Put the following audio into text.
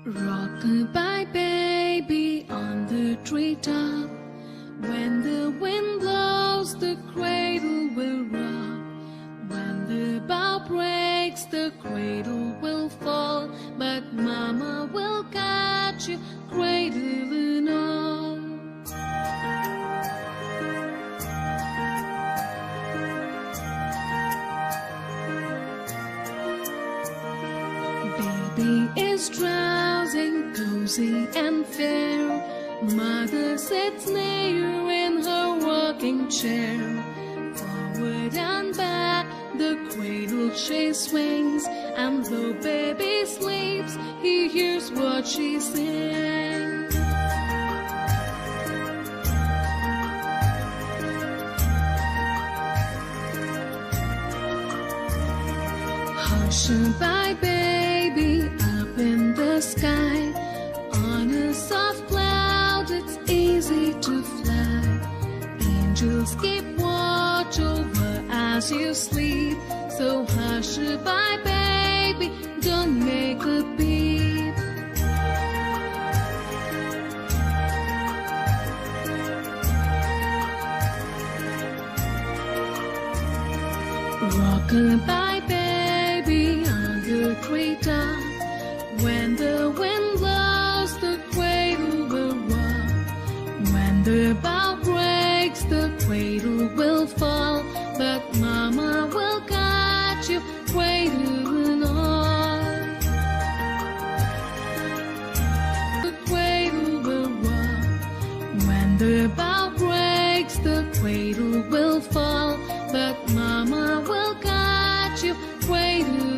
Rock-a-bye baby on the treetop. When the wind blows, the cradle will rock. When the bough breaks, the cradle will fall. But Mama will catch you, cradle and all. Baby is drowsing, cozy and fair. Mother sits near in her rocking chair. Forward and back, the cradle she swings. And though baby sleeps, he hears what she sings. Hush-a-bye baby up in the sky. On a soft cloud it's easy to fly. Angels keep watch over as you sleep. So hush-a-bye baby, don't make a peep. Rock-a-bye baby on the treetop. When the wind blows, the cradle will rock. When the bough breaks, the cradle will fall. But Mama will catch you, cradle and all. The cradle will rock. When the bough breaks, the cradle will fall. But Mama will catch you, cradle